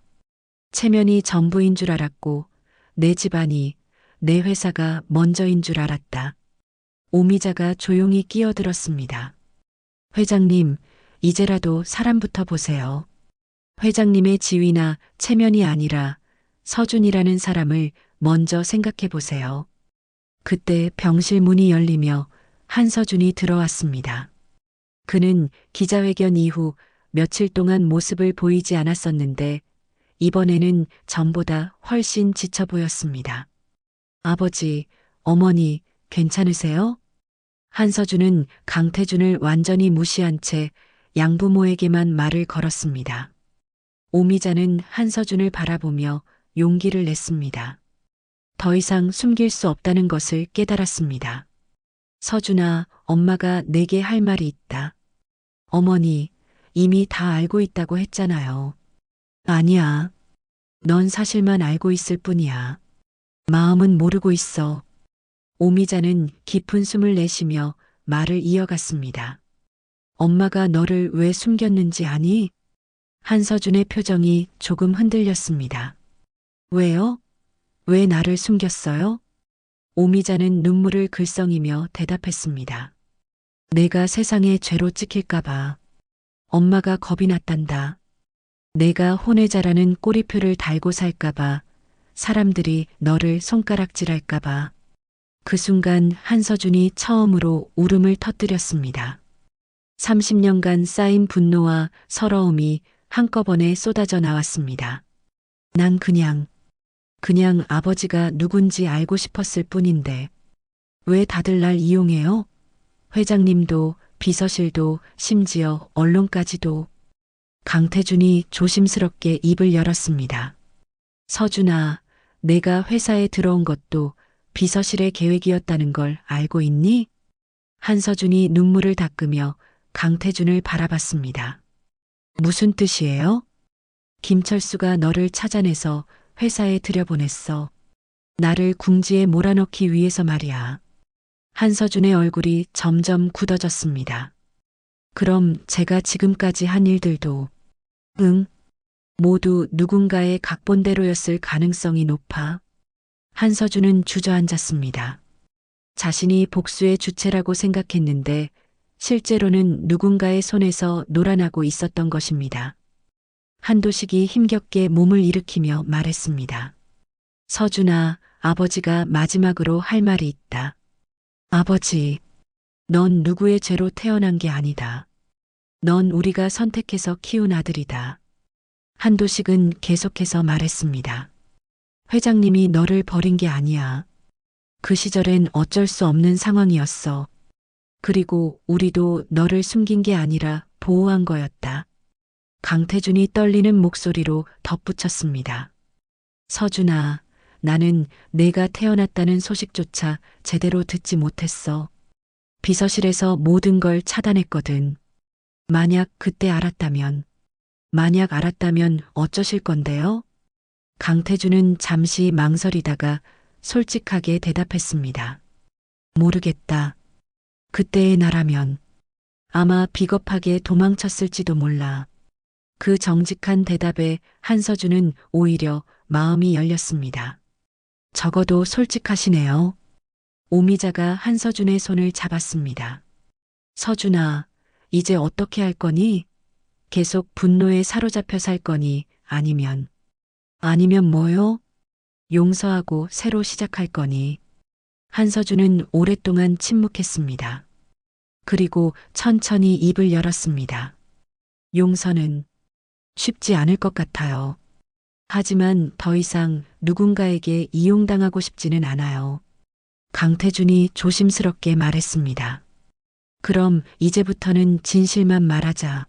체면이 전부인 줄 알았고, 내 집안이, 내 회사가 먼저인 줄 알았다. 오미자가 조용히 끼어들었습니다. 회장님, 이제라도 사람부터 보세요. 회장님의 지위나 체면이 아니라 서준이라는 사람을 먼저 생각해 보세요. 그때 병실 문이 열리며 한서준이 들어왔습니다. 그는 기자회견 이후 며칠 동안 모습을 보이지 않았었는데 이번에는 전보다 훨씬 지쳐 보였습니다. 아버지, 어머니, 괜찮으세요? 한서준은 강태준을 완전히 무시한 채 양부모에게만 말을 걸었습니다. 오미자는 한서준을 바라보며 용기를 냈습니다. 더 이상 숨길 수 없다는 것을 깨달았습니다. 서준아, 엄마가 내게 할 말이 있다. 어머니, 이미 다 알고 있다고 했잖아요. 아니야. 넌 사실만 알고 있을 뿐이야. 마음은 모르고 있어. 오미자는 깊은 숨을 내쉬며 말을 이어갔습니다. 엄마가 너를 왜 숨겼는지 아니? 한서준의 표정이 조금 흔들렸습니다. 왜요? 왜 나를 숨겼어요? 오미자는 눈물을 글썽이며 대답했습니다. 내가 세상에 죄로 찍힐까봐. 엄마가 겁이 났단다. 내가 혼외자라는 꼬리표를 달고 살까봐. 사람들이 너를 손가락질할까봐. 그 순간 한서준이 처음으로 울음을 터뜨렸습니다. 30년간 쌓인 분노와 서러움이 한꺼번에 쏟아져 나왔습니다. 난 그냥 아버지가 누군지 알고 싶었을 뿐인데 왜 다들 날 이용해요? 회장님도 비서실도 심지어 언론까지도. 강태준이 조심스럽게 입을 열었습니다. 서준아, 내가 회사에 들어온 것도 비서실의 계획이었다는 걸 알고 있니? 한서준이 눈물을 닦으며 강태준을 바라봤습니다. 무슨 뜻이에요? 김철수가 너를 찾아내서 회사에 들여보냈어. 나를 궁지에 몰아넣기 위해서 말이야. 한서준의 얼굴이 점점 굳어졌습니다. 그럼 제가 지금까지 한 일들도 응, 모두 누군가의 각본대로였을 가능성이 높아. 한서준은 주저앉았습니다. 자신이 복수의 주체라고 생각했는데 실제로는 누군가의 손에서 놀아나고 있었던 것입니다. 한도식이 힘겹게 몸을 일으키며 말했습니다. 서준아, 아버지가 마지막으로 할 말이 있다. 아버지, 넌 누구의 죄로 태어난 게 아니다. 넌 우리가 선택해서 키운 아들이다. 한도식은 계속해서 말했습니다. 회장님이 너를 버린 게 아니야. 그 시절엔 어쩔 수 없는 상황이었어. 그리고 우리도 너를 숨긴 게 아니라 보호한 거였다. 강태준이 떨리는 목소리로 덧붙였습니다. 서준아, 나는 내가 태어났다는 소식조차 제대로 듣지 못했어. 비서실에서 모든 걸 차단했거든. 만약 알았다면 어쩌실 건데요? 강태준은 잠시 망설이다가 솔직하게 대답했습니다. 모르겠다. 그때의 나라면 아마 비겁하게 도망쳤을지도 몰라. 그 정직한 대답에 한서준은 오히려 마음이 열렸습니다. 적어도 솔직하시네요. 오미자가 한서준의 손을 잡았습니다. 서준아, 이제 어떻게 할 거니? 계속 분노에 사로잡혀 살 거니? 아니면 뭐요? 용서하고 새로 시작할 거니? 한서준은 오랫동안 침묵했습니다. 그리고 천천히 입을 열었습니다. 용서는 쉽지 않을 것 같아요. 하지만 더 이상 누군가에게 이용당하고 싶지는 않아요. 강태준이 조심스럽게 말했습니다. 그럼 이제부터는 진실만 말하자.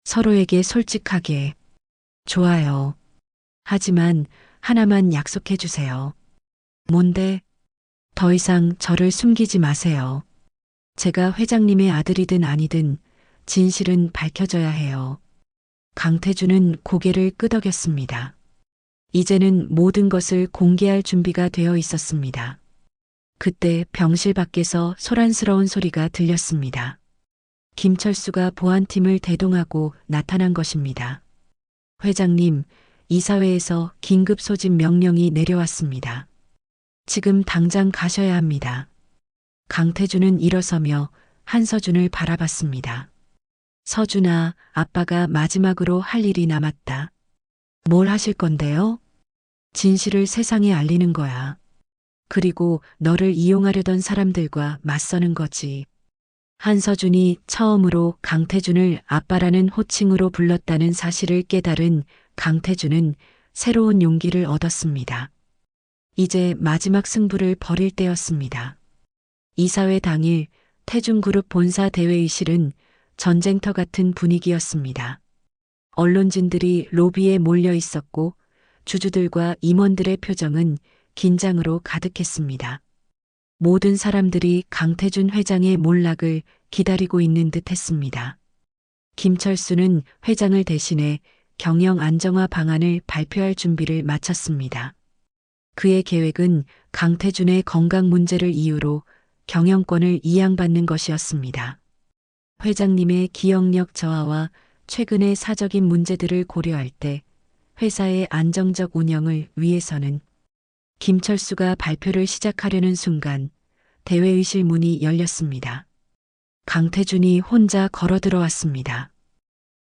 서로에게 솔직하게. 좋아요. 하지만 하나만 약속해 주세요. 뭔데? 더 이상 저를 숨기지 마세요. 제가 회장님의 아들이든 아니든 진실은 밝혀져야 해요. 강태준은 고개를 끄덕였습니다. 이제는 모든 것을 공개할 준비가 되어 있었습니다. 그때 병실 밖에서 소란스러운 소리가 들렸습니다. 김철수가 보안팀을 대동하고 나타난 것입니다. 회장님, 이사회에서 긴급 소집 명령이 내려왔습니다. 지금 당장 가셔야 합니다. 강태준은 일어서며 한서준을 바라봤습니다. 서준아, 아빠가 마지막으로 할 일이 남았다. 뭘 하실 건데요? 진실을 세상에 알리는 거야. 그리고 너를 이용하려던 사람들과 맞서는 거지. 한서준이 처음으로 강태준을 아빠라는 호칭으로 불렀다는 사실을 깨달은 강태준은 새로운 용기를 얻었습니다. 이제 마지막 승부를 벌일 때였습니다. 이사회 당일 태중그룹 본사 대회의실은 전쟁터 같은 분위기였습니다. 언론진들이 로비에 몰려 있었고 주주들과 임원들의 표정은 긴장으로 가득했습니다. 모든 사람들이 강태준 회장의 몰락을 기다리고 있는 듯 했습니다. 김철수는 회장을 대신해 경영 안정화 방안을 발표할 준비를 마쳤습니다. 그의 계획은 강태준의 건강 문제를 이유로 경영권을 이양받는 것이었습니다. 회장님의 기억력 저하와 최근의 사적인 문제들을 고려할 때 회사의 안정적 운영을 위해서는 김철수가 발표를 시작하려는 순간 대회의실 문이 열렸습니다. 강태준이 혼자 걸어 들어왔습니다.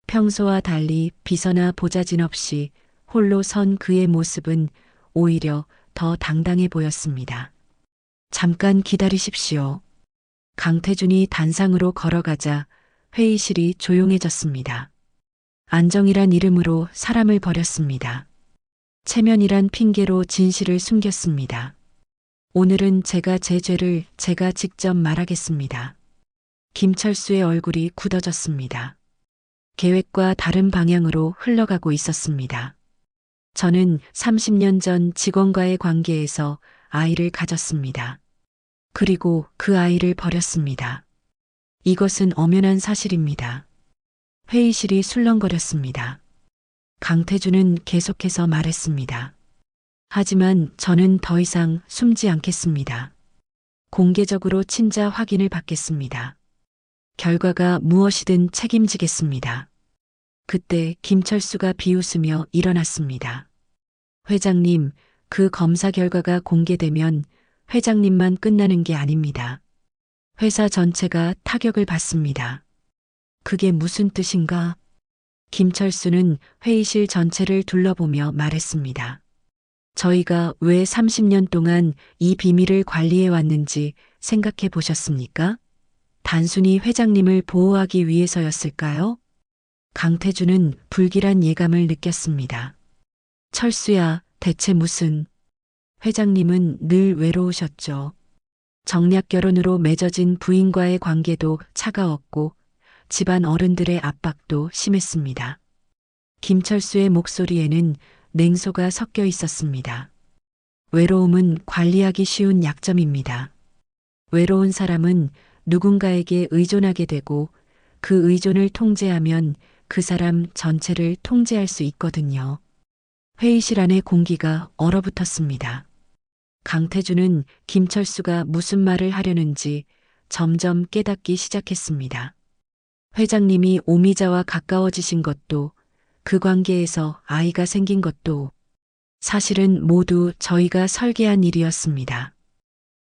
평소와 달리 비서나 보좌진 없이 홀로 선 그의 모습은 오히려 더 당당해 보였습니다. 잠깐 기다리십시오. 강태준이 단상으로 걸어가자 회의실이 조용해졌습니다. 안정이란 이름으로 사람을 버렸습니다. 체면이란 핑계로 진실을 숨겼습니다. 오늘은 제가 제 죄를 제가 직접 말하겠습니다. 김철수의 얼굴이 굳어졌습니다. 계획과 다른 방향으로 흘러가고 있었습니다. 저는 30년 전 직원과의 관계에서 아이를 가졌습니다. 그리고 그 아이를 버렸습니다. 이것은 엄연한 사실입니다. 회의실이 술렁거렸습니다. 강태준은 계속해서 말했습니다. 하지만 저는 더 이상 숨지 않겠습니다. 공개적으로 친자 확인을 받겠습니다. 결과가 무엇이든 책임지겠습니다. 그때 김철수가 비웃으며 일어났습니다. 회장님, 그 검사 결과가 공개되면 회장님만 끝나는 게 아닙니다. 회사 전체가 타격을 받습니다. 그게 무슨 뜻인가? 김철수는 회의실 전체를 둘러보며 말했습니다. 저희가 왜 30년 동안 이 비밀을 관리해 왔는지 생각해 보셨습니까? 단순히 회장님을 보호하기 위해서였을까요? 강태준은 불길한 예감을 느꼈습니다. 철수야, 대체 무슨... 회장님은 늘 외로우셨죠. 정략 결혼으로 맺어진 부인과의 관계도 차가웠고 집안 어른들의 압박도 심했습니다. 김철수의 목소리에는 냉소가 섞여 있었습니다. 외로움은 관리하기 쉬운 약점입니다. 외로운 사람은 누군가에게 의존하게 되고 그 의존을 통제하면 그 사람 전체를 통제할 수 있거든요. 회의실 안의 공기가 얼어붙었습니다. 강태준은 김철수가 무슨 말을 하려는지 점점 깨닫기 시작했습니다. 회장님이 오미자와 가까워지신 것도 그 관계에서 아이가 생긴 것도 사실은 모두 저희가 설계한 일이었습니다.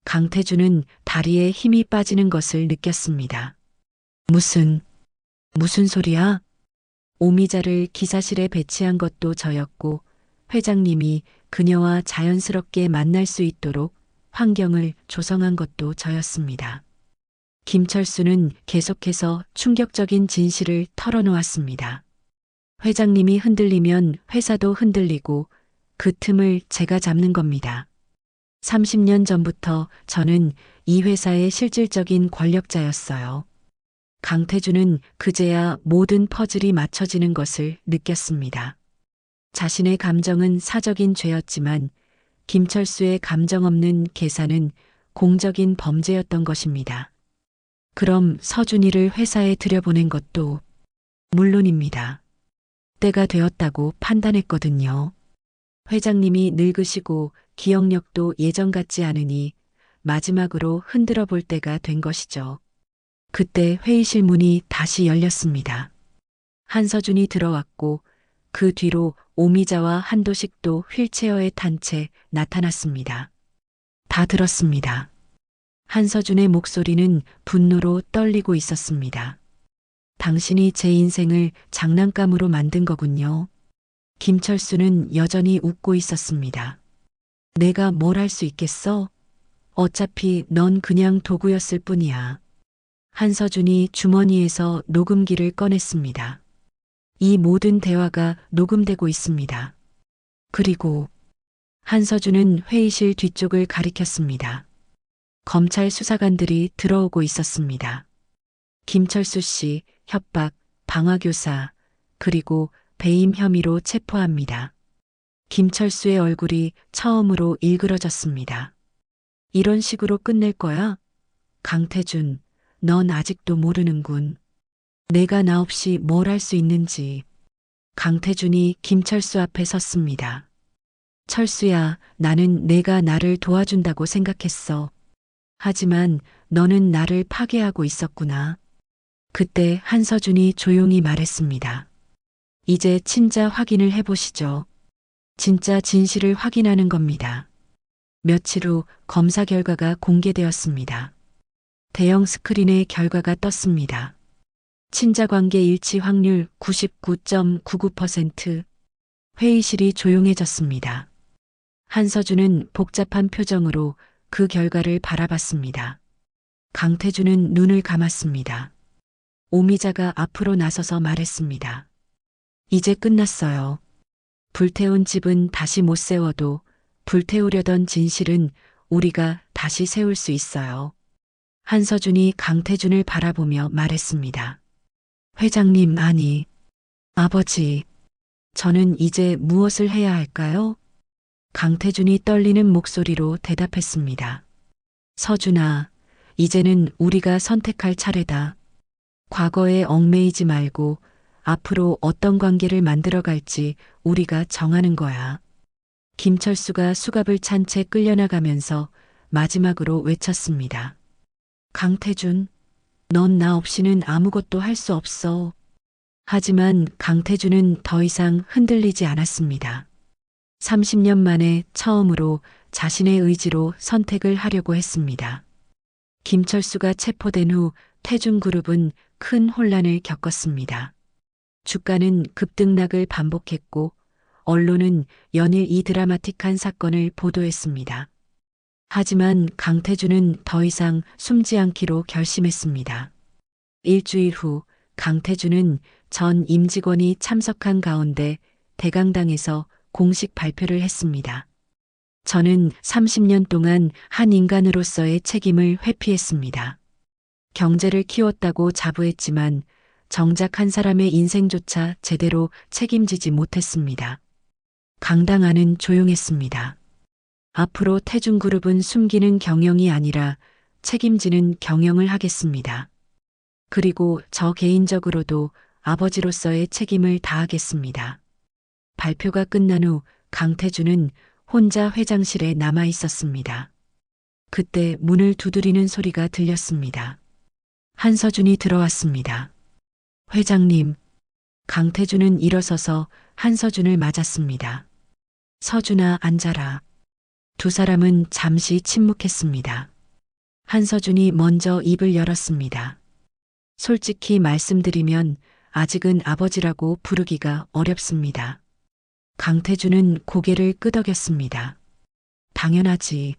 강태준은 다리에 힘이 빠지는 것을 느꼈습니다. 무슨 무슨 소리야? 오미자를 기사실에 배치한 것도 저였고 회장님이 그녀와 자연스럽게 만날 수 있도록 환경을 조성한 것도 저였습니다. 김철수는 계속해서 충격적인 진실을 털어놓았습니다. 회장님이 흔들리면 회사도 흔들리고 그 틈을 제가 잡는 겁니다. 30년 전부터 저는 이 회사의 실질적인 권력자였어요. 강태준은 그제야 모든 퍼즐이 맞춰지는 것을 느꼈습니다. 자신의 감정은 사적인 죄였지만 김철수의 감정 없는 계산은 공적인 범죄였던 것입니다. 그럼 서준이를 회사에 들여보낸 것도 물론입니다. 때가 되었다고 판단했거든요. 회장님이 늙으시고 기억력도 예전 같지 않으니 마지막으로 흔들어 볼 때가 된 것이죠. 그때 회의실 문이 다시 열렸습니다. 한서준이 들어왔고 그 뒤로 오미자와 한도식도 휠체어에 탄 채 나타났습니다. 다 들었습니다. 한서준의 목소리는 분노로 떨리고 있었습니다. 당신이 제 인생을 장난감으로 만든 거군요. 김철수는 여전히 웃고 있었습니다. 내가 뭘 할 수 있겠어? 어차피 넌 그냥 도구였을 뿐이야. 한서준이 주머니에서 녹음기를 꺼냈습니다. 이 모든 대화가 녹음되고 있습니다. 그리고 한서준은 회의실 뒤쪽을 가리켰습니다. 검찰 수사관들이 들어오고 있었습니다. 김철수 씨 협박, 방화교사, 그리고 배임 혐의로 체포합니다. 김철수의 얼굴이 처음으로 일그러졌습니다. 이런 식으로 끝낼 거야? 강태준, 넌 아직도 모르는군. 내가 나 없이 뭘 할 수 있는지. 강태준이 김철수 앞에 섰습니다. 철수야, 나는 내가 나를 도와준다고 생각했어. 하지만 너는 나를 파괴하고 있었구나. 그때 한서준이 조용히 말했습니다. 이제 친자 확인을 해보시죠. 진짜 진실을 확인하는 겁니다. 며칠 후 검사 결과가 공개되었습니다. 대형 스크린에 결과가 떴습니다. 친자 관계 일치 확률 99.99%. 회의실이 조용해졌습니다. 한서준은 복잡한 표정으로 그 결과를 바라봤습니다. 강태준은 눈을 감았습니다. 오미자가 앞으로 나서서 말했습니다. 이제 끝났어요. 불태운 집은 다시 못 세워도 불태우려던 진실은 우리가 다시 세울 수 있어요. 한서준이 강태준을 바라보며 말했습니다. 회장님, 아니, 아버지, 저는 이제 무엇을 해야 할까요? 강태준이 떨리는 목소리로 대답했습니다. 서준아, 이제는 우리가 선택할 차례다. 과거에 얽매이지 말고 앞으로 어떤 관계를 만들어갈지 우리가 정하는 거야. 김철수가 수갑을 찬 채 끌려나가면서 마지막으로 외쳤습니다. 강태준, 넌 나 없이는 아무것도 할 수 없어. 하지만 강태준은 더 이상 흔들리지 않았습니다. 30년 만에 처음으로 자신의 의지로 선택을 하려고 했습니다. 김철수가 체포된 후 태준그룹은 큰 혼란을 겪었습니다. 주가는 급등락을 반복했고 언론은 연일 이 드라마틱한 사건을 보도했습니다. 하지만 강태준은 더 이상 숨지 않기로 결심했습니다. 일주일 후 강태준은 전 임직원이 참석한 가운데 대강당에서 공식 발표를 했습니다. 저는 30년 동안 한 인간으로서의 책임을 회피했습니다. 경제를 키웠다고 자부했지만 정작 한 사람의 인생조차 제대로 책임지지 못했습니다. 강당 안은 조용했습니다. 앞으로 태준그룹은 숨기는 경영이 아니라 책임지는 경영을 하겠습니다. 그리고 저 개인적으로도 아버지로서의 책임을 다하겠습니다. 발표가 끝난 후 강태준은 혼자 회장실에 남아 있었습니다. 그때 문을 두드리는 소리가 들렸습니다. 한서준이 들어왔습니다. 회장님, 강태준은 일어서서 한서준을 맞았습니다. 서준아, 앉아라. 두 사람은 잠시 침묵했습니다. 한서준이 먼저 입을 열었습니다. 솔직히 말씀드리면 아직은 아버지라고 부르기가 어렵습니다. 강태준은 고개를 끄덕였습니다. 당연하지.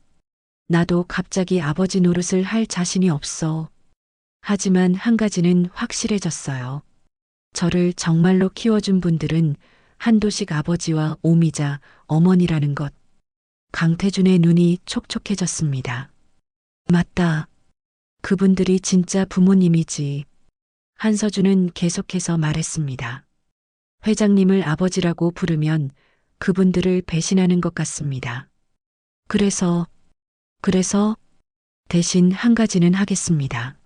나도 갑자기 아버지 노릇을 할 자신이 없어. 하지만 한 가지는 확실해졌어요. 저를 정말로 키워준 분들은 한도식 아버지와 오미자 어머니라는 것. 강태준의 눈이 촉촉해졌습니다. 맞다. 그분들이 진짜 부모님이지. 한서준은 계속해서 말했습니다. 회장님을 아버지라고 부르면 그분들을 배신하는 것 같습니다. 그래서 대신 한 가지는 하겠습니다.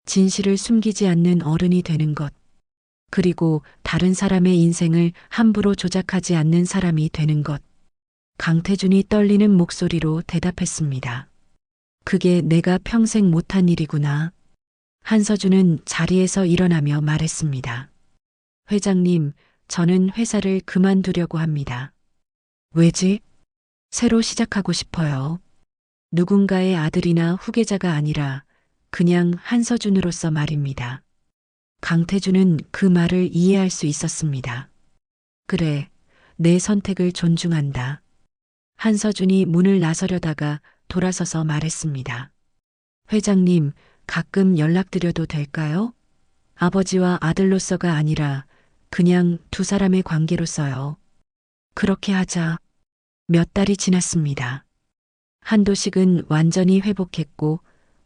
진실을 숨기지 않는 어른이 되는 것. 그리고 다른 사람의 인생을 함부로 조작하지 않는 사람이 되는 것. 강태준이 떨리는 목소리로 대답했습니다. 그게 내가 평생 못한 일이구나. 한서준은 자리에서 일어나며 말했습니다. 회장님, 저는 회사를 그만두려고 합니다. 왜지? 새로 시작하고 싶어요. 누군가의 아들이나 후계자가 아니라 그냥 한서준으로서 말입니다. 강태준은 그 말을 이해할 수 있었습니다. 그래, 내 선택을 존중한다. 한서준이 문을 나서려다가 돌아서서 말했습니다. 회장님, 가끔 연락드려도 될까요? 아버지와 아들로서가 아니라 그냥 두 사람의 관계로서요. 그렇게 하자. 몇 달이 지났습니다. 한도식은 완전히 회복했고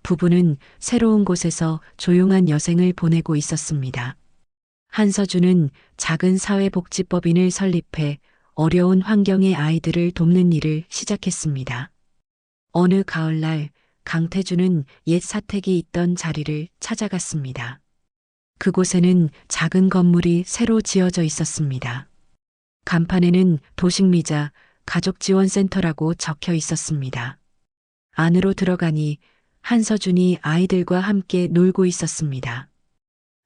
부부는 새로운 곳에서 조용한 여생을 보내고 있었습니다. 한서준은 작은 사회복지법인을 설립해 어려운 환경의 아이들을 돕는 일을 시작했습니다. 어느 가을날 강태준은 옛 사택이 있던 자리를 찾아갔습니다. 그곳에는 작은 건물이 새로 지어져 있었습니다. 간판에는 도식미자 가족지원센터라고 적혀 있었습니다. 안으로 들어가니 한서준이 아이들과 함께 놀고 있었습니다.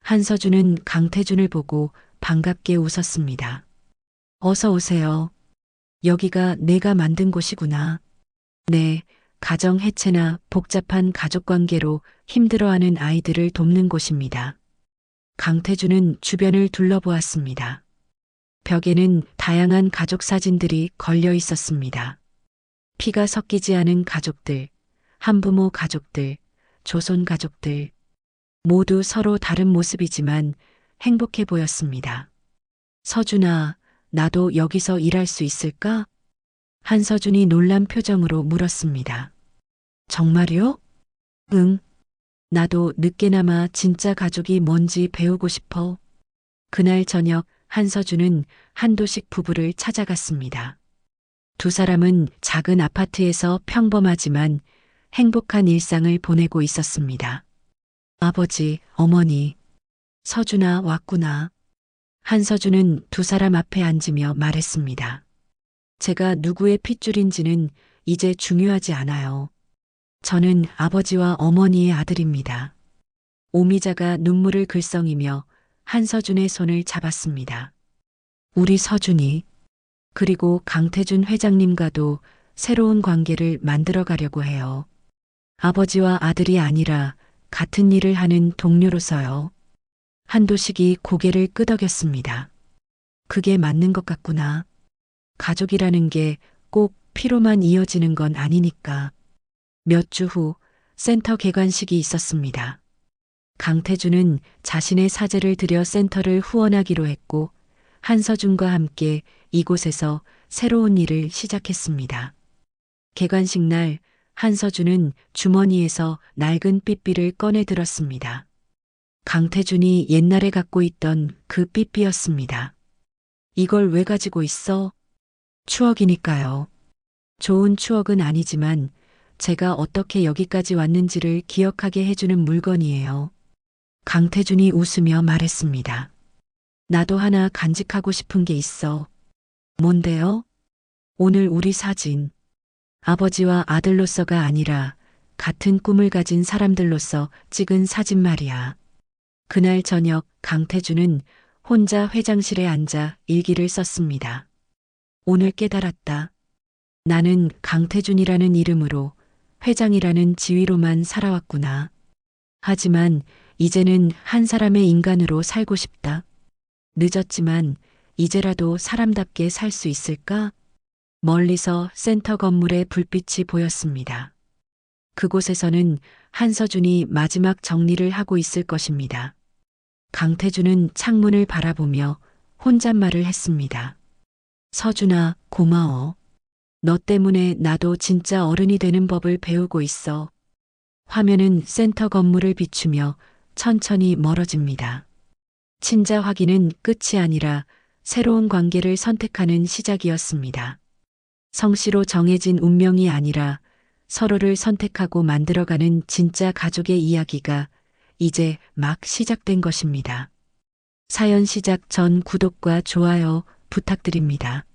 한서준은 강태준을 보고 반갑게 웃었습니다. 어서 오세요. 여기가 내가 만든 곳이구나. 네, 가정 해체나 복잡한 가족 관계로 힘들어하는 아이들을 돕는 곳입니다. 강태준은 주변을 둘러보았습니다. 벽에는 다양한 가족 사진들이 걸려 있었습니다. 피가 섞이지 않은 가족들, 한부모 가족들, 조손 가족들, 모두 서로 다른 모습이지만 행복해 보였습니다. 서준아, 나도 여기서 일할 수 있을까? 한서준이 놀란 표정으로 물었습니다. 정말요? 응. 나도 늦게나마 진짜 가족이 뭔지 배우고 싶어. 그날 저녁 한서준은 한도식 부부를 찾아갔습니다. 두 사람은 작은 아파트에서 평범하지만 행복한 일상을 보내고 있었습니다. 아버지, 어머니, 서준아 왔구나. 한서준은 두 사람 앞에 앉으며 말했습니다. 제가 누구의 핏줄인지는 이제 중요하지 않아요. 저는 아버지와 어머니의 아들입니다. 오미자가 눈물을 글썽이며 한서준의 손을 잡았습니다. 우리 서준이, 그리고 강태준 회장님과도 새로운 관계를 만들어 가려고 해요. 아버지와 아들이 아니라 같은 일을 하는 동료로서요. 한도식이 고개를 끄덕였습니다. 그게 맞는 것 같구나. 가족이라는 게 꼭 피로만 이어지는 건 아니니까. 몇 주 후 센터 개관식이 있었습니다. 강태준은 자신의 사재를 들여 센터를 후원하기로 했고 한서준과 함께 이곳에서 새로운 일을 시작했습니다. 개관식 날 한서준은 주머니에서 낡은 삐삐를 꺼내 들었습니다. 강태준이 옛날에 갖고 있던 그 삐삐였습니다. 이걸 왜 가지고 있어? 추억이니까요. 좋은 추억은 아니지만 제가 어떻게 여기까지 왔는지를 기억하게 해주는 물건이에요. 강태준이 웃으며 말했습니다. 나도 하나 간직하고 싶은 게 있어. 뭔데요? 오늘 우리 사진. 아버지와 아들로서가 아니라 같은 꿈을 가진 사람들로서 찍은 사진 말이야. 그날 저녁 강태준은 혼자 회장실에 앉아 일기를 썼습니다. 오늘 깨달았다. 나는 강태준이라는 이름으로 회장이라는 지위로만 살아왔구나. 하지만 이제는 한 사람의 인간으로 살고 싶다. 늦었지만 이제라도 사람답게 살 수 있을까? 멀리서 센터 건물의 불빛이 보였습니다. 그곳에서는 한서준이 마지막 정리를 하고 있을 것입니다. 강태준은 창문을 바라보며 혼잣말을 했습니다. 서준아, 고마워. 너 때문에 나도 진짜 어른이 되는 법을 배우고 있어. 화면은 센터 건물을 비추며 천천히 멀어집니다. 친자 확인은 끝이 아니라 새로운 관계를 선택하는 시작이었습니다. 성씨로 정해진 운명이 아니라 서로를 선택하고 만들어가는 진짜 가족의 이야기가 이제 막 시작된 것입니다. 사연 시작 전 구독과 좋아요 부탁드립니다.